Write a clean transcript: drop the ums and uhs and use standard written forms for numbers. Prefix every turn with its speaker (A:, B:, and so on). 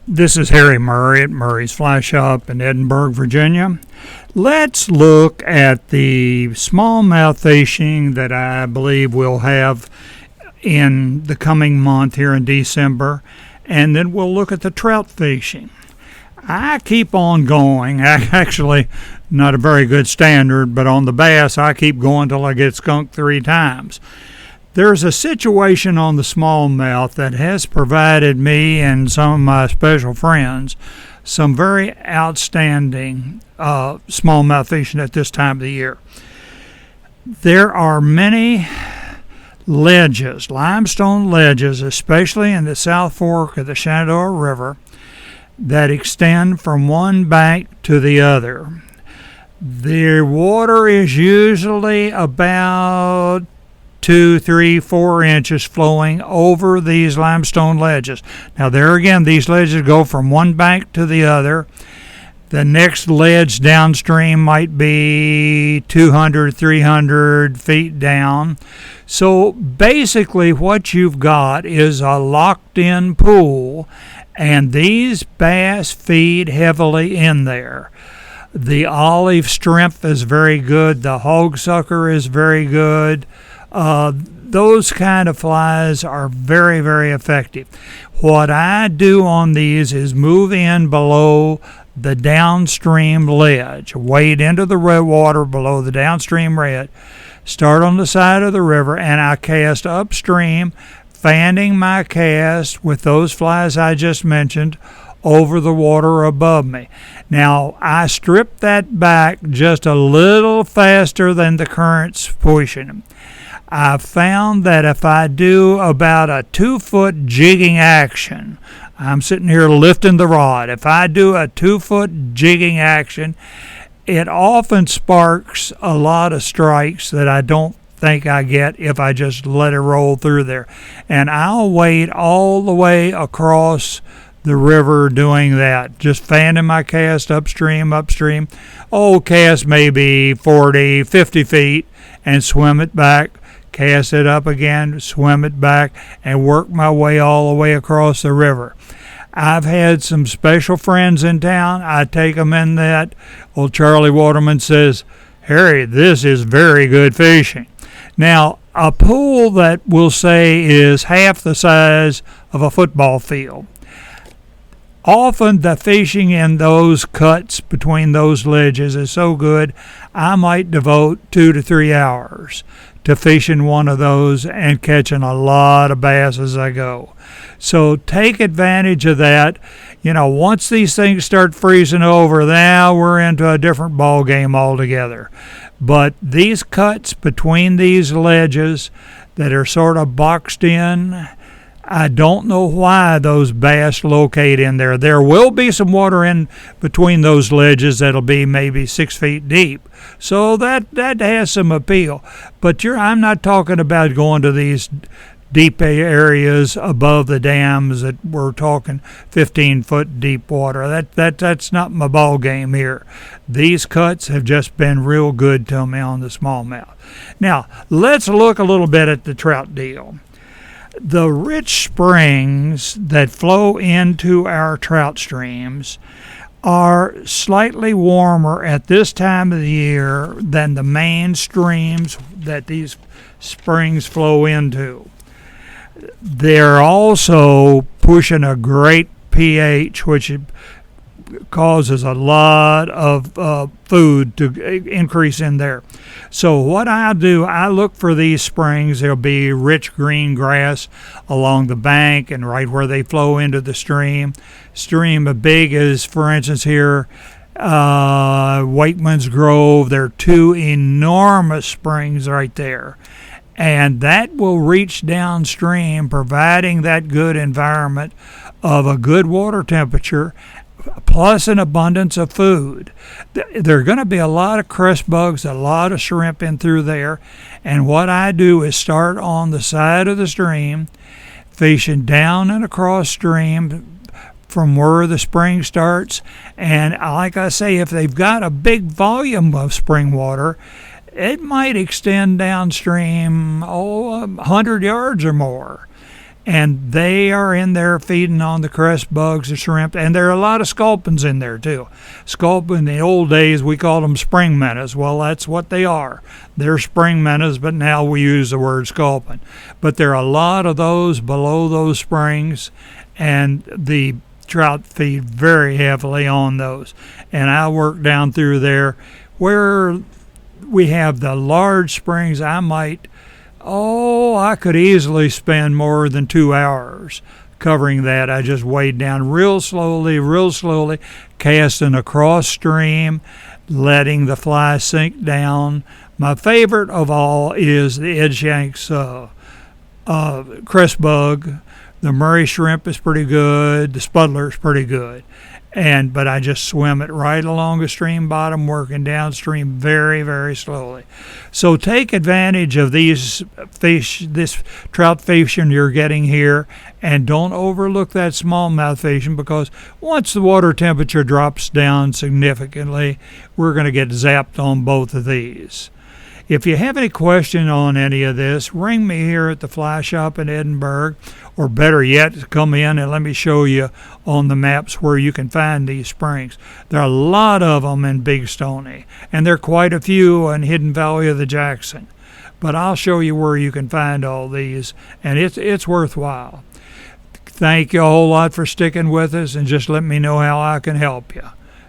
A: This is Harry Murray at Murray's Fly Shop in Edinburgh, Virginia. Let's look at the smallmouth fishing that I believe we'll have in the coming month here in December, and then we'll look at the trout fishing. I keep on going. Actually, not a very good standard, but on the bass, I keep going till I get skunked 3 times. There's a situation on the smallmouth that has provided me and some of my special friends some very outstanding smallmouth fishing at this time of the year. There are many ledges, limestone ledges, especially in the South Fork of the Shenandoah River, that extend from one bank to the other. The water is usually about 2, 3, 4 inches flowing over these limestone ledges. Now, there again, these ledges go from one bank to the other. The next ledge downstream might be 200, 300 feet down. So basically, what you've got is a locked in pool, and these bass feed heavily in there. The olive shrimp is very good, the hogsucker is very good. Those kind of flies are very, very effective. What I do on these is move in below the downstream ledge, wade into the red water below the downstream red, start on the side of the river, and I cast upstream, fanning my cast with those flies I just mentioned over the water above me. Now, I strip that back just a little faster than the current's pushing. I've found that if I do about a 2-foot jigging action, I'm sitting here lifting the rod. If I do a 2-foot jigging action, it often sparks a lot of strikes that I don't think I get if I just let it roll through there. And I'll wade all the way across the river doing that, just fanning my cast upstream. Cast maybe 40, 50 feet and swim it back. Cast it up again, swim it back, and work my way all the way across the river. I've had some special friends in town. I take them in that. Old Charlie Waterman says, Harry, this is very good fishing. Now, a pool that we'll say is half the size of a football field. Often the fishing in those cuts between those ledges is so good, I might devote 2 to 3 hours to fishing one of those and catching a lot of bass as I go. So take advantage of that. Once these things start freezing over, now we're into a different ball game altogether. But these cuts between these ledges that are sort of boxed in, I don't know why those bass locate in there. There will be some water in between those ledges that'll be maybe 6 feet deep. So that has some appeal. But I'm not talking about going to these deep areas above the dams that we're talking 15-foot deep water. That's not my ball game here. These cuts have just been real good to me on the smallmouth. Now, let's look a little bit at the trout deal. The rich springs that flow into our trout streams are slightly warmer at this time of the year than the main streams that these springs flow into. They're also pushing a great pH, which causes a lot of food to increase in there. So what I do, I look for these springs. There'll be rich green grass along the bank and right where they flow into the stream. Stream as big as, for instance, here, Wakeman's Grove. There are 2 enormous springs right there. And that will reach downstream, providing that good environment of a good water temperature plus an abundance of food. There are going to be a lot of crust bugs, a lot of shrimp in through there. And what I do is start on the side of the stream, fishing down and across stream from where the spring starts. And like I say, if they've got a big volume of spring water, it might extend downstream 100 yards or more. and they are in there feeding on the crest bugs, the shrimp, and there are a lot of sculpins in there too. Sculpin, in the old days, we called them spring minnows. Well, that's what they are. They're spring minnows, but now we use the word sculpin. But there are a lot of those below those springs, and the trout feed very heavily on those. And I work down through there where we have the large springs. I could easily spend more than 2 hours covering that. I just wade down real slowly, casting across stream, letting the fly sink down. My favorite of all is the Edshanks crest bug. The Murray shrimp is pretty good. The Spuddler is pretty good. But I just swim it right along the stream bottom, working downstream very, very slowly. So take advantage of these fish, this trout fishing you're getting here, and don't overlook that smallmouth fishing, because once the water temperature drops down significantly, we're going to get zapped on both of these. If you have any question on any of this, ring me here at the Fly Shop in Edinburgh, or better yet, come in and let me show you on the maps where you can find these springs. There are a lot of them in Big Stony, and there are quite a few in Hidden Valley of the Jackson. But I'll show you where you can find all these, and it's worthwhile. Thank you a whole lot for sticking with us, and just let me know how I can help you.